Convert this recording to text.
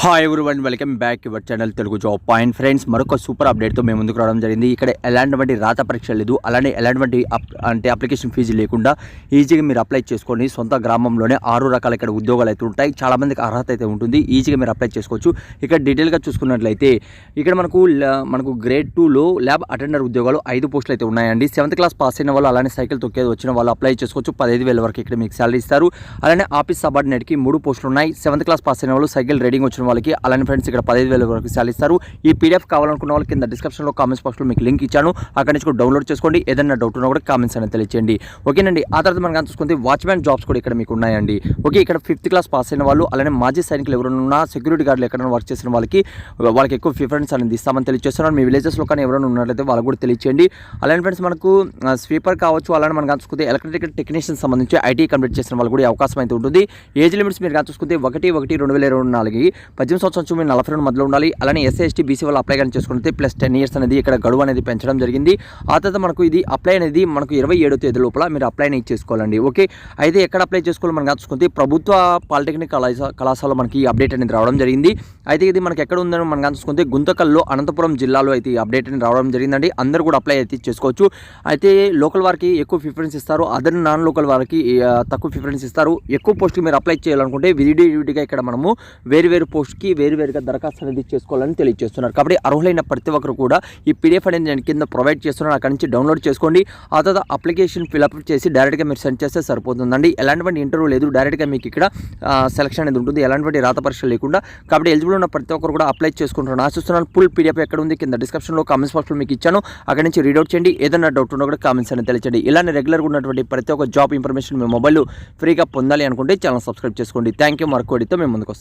Hi everyone, welcome back your channel Telugu job point. Friends, మరొక super అప్డేట్తో మేము ముందుకు రావడం జరిగింది. ఇక్కడ ఎలాంటి రాత పరీక్ష లేదు, అలానే ఎలాంటి అప్లికేషన్ ఫీజు లేకుండా ఈజీగా మీరు అప్లై చేసుకోండి. సొంత గ్రామంలోనే 6 రకాల ఇక్కడ ఉద్యోగాలు అయితే ఉంటాయి. చాలామందికి అర్హత అయితే ఉంటుంది. ఈజీగా మీరు అప్లై చేసుకోవచ్చు. ఇక్కడ డీటెయిల్గా చూసుకున్నట్లయితే ఇక్కడ మనకు గ్రేడ్ 2లో ల్యాబ్ అటెండర్ ఉద్యోగాలు 5 పోస్టులు అయితే ఉన్నాయండి. 7th క్లాస్ పాస్ అయిన వాళ్ళు, అలానే సైకిల్ తొక్కేది వచ్చిన వాళ్ళు అప్లై చేసుకోవచ్చు. 15,000 వరకు ఇక్కడ మీకు శాలరీ ఇస్తారు. అలానే ఆఫీస్ సబార్డినేట్కి 3 పోస్టులు ఉన్నాయి. 7th క్లాస్ పాస్ అయిన వాళ్ళు, సైకిల్ రైడింగ్ వచ్చిన వాళ్ళకి, అలానే ఫ్రెండ్స్ ఇక్కడ 15,000 వరకు శాలరీ ఇస్తారు. ఈ పీడిఎఫ్ కావాలనుకున్న వాళ్ళకి కింద డిస్క్రిప్షన్లో కామెంట్స్ బాక్స్లో మీకు లింక్ ఇచ్చాను. అక్కడి నుంచి కూడా డౌన్లోడ్ చేసుకోండి. ఏదైనా డౌట్ ఉన్నా కూడా కామెంట్స్ అనేది తెలియచేయండి. ఓకేనండి. ఆ తర్వాత మనం చూసుకుంటే వాచ్మ్యాన్ జాబ్స్ కూడా ఇక్కడ మీకు ఉన్నాయండి. ఓకే, ఇక్కడ 5th క్లాస్ పాస్ అయిన వాళ్ళు, అలానే మాజీ సైనికులు ఎవరైనా సెక్యూరిటీ గార్డులు ఎక్కడైనా వర్క్ చేసిన వాళ్ళకి ఎక్కువ ప్రిఫరెన్స్ అనేది ఇస్తామని తెలియజేస్తున్నాను. మీ విలేజెస్లో కానీ ఎవరైనా ఉన్నట్లయితే వాళ్ళకి కూడా తెలియచేయండి. అలానే ఫ్రెండ్స్ మనకు స్వీపర్ కావచ్చు, అలానే మనం చూసుకుంటే ఎలక్ట్రికల్ టెక్నీషియన్ సంబంధించి ఐటీ కంప్లీట్ చేసిన వాళ్ళు కూడా అవకాశం అయితే ఉంటుంది. ఏజ్ లిమిట్స్ మీరు చూసుకుంటే 1/1/2024 18 సంవత్సరం నుంచి 42 మధ్యలో ఉండాలి. అలానే ఎస్సీ ఎస్టీ బీసీ వాళ్ళు అప్లై కానీ చేసుకుంటే ప్లస్ 10 years అనేది ఇక్కడ గడువు అనేది పెంచడం జరిగింది. ఆ తర్వాత మనకు ఇది అప్లై అనేది మనకు 27వ తేదీ లోపల మీరు అప్లై అనేది చేసుకోవాలండి. ఓకే, అయితే ఎక్కడ అప్లై చేసుకోవాలి మనం చూసుకుంటే ప్రభుత్వ పాలిటెక్నిక్ కళాశాలలో మనకి ఈ అప్డేట్ అనేది రావడం జరిగింది. అయితే ఇది మనకి ఎక్కడ ఉందని మనం చూసుకుంటే గుంతకల్లో అనంతపురం జిల్లాలో అయితే ఈ అప్డేట్ అనేది రావడం జరిగిందండి. అందరూ కూడా అప్లై అయితే చేసుకోవచ్చు. అయితే లోకల్ వారికి ఎక్కువ ప్రిఫరెన్స్ ఇస్తారు, అదర్ నాన్ లోకల్ వారికి తక్కువ ప్రిఫరెన్స్ ఇస్తారు. ఎక్కువ పోస్ట్కి మీరు అప్లై చేయాలనుకుంటే విడివిడిగా ఇక్కడ మనము వేరు పోస్ట్కి వేరుగా దరఖాస్తు అనేది చేసుకోవాలని తెలియజేస్తున్నారు. కాబట్టి అర్హులైన ప్రతి ఒక్కరు కూడా ఈ పీడిఎఫ్ అనేది నేను కింద ప్రొవైడ్ చేస్తున్నాను. అక్కడి నుంచి డౌన్లోడ్ చేసుకోండి. ఆ తర్వాత అప్లికేషన్ ఫిల్అప్ చేసి డైరెక్ట్గా మీరు సెండ్ చేస్తే సరిపోతుందండి. ఎలాంటి ఇంటర్వ్యూ లేదు, డైరెక్ట్గా మీకు ఇక్కడ సెలక్షన్ అనేది ఉంటుంది, ఎలాంటి రాత పరీక్ష లేకుండా. కాబట్టి ఎలిజిబుల్ ఉన్న ప్రతి ఒక్కరు కూడా అప్లై చేసుకుంటున్నాను ఆశిస్తున్నాను. ఫుల్ పీడిఎఫ్ ఎక్కడ ఉంది కింద డిస్క్రిప్షన్లో కామెంట్స్ బాక్స్లో మీకు ఇచ్చాను. అక్కడి నుంచి రీడౌట్ చేయండి. ఏదైనా డౌట్ ఉన్నా కూడా కామెంట్స్ అనేది తెలియచేయండి. ఇలానే రెగ్యులర్గా ఉన్నటువంటి ప్రతి ఒక్క జాబ్ ఇన్ఫర్మేషన్ మీ మొబైల్ ఫ్రీగా పొందాలి అనుకుంటే ఛానల్ సబ్స్క్రైబ్ చేసుకోండి. Thank you. మరొకటితో మేము ముందుకు వస్తాం.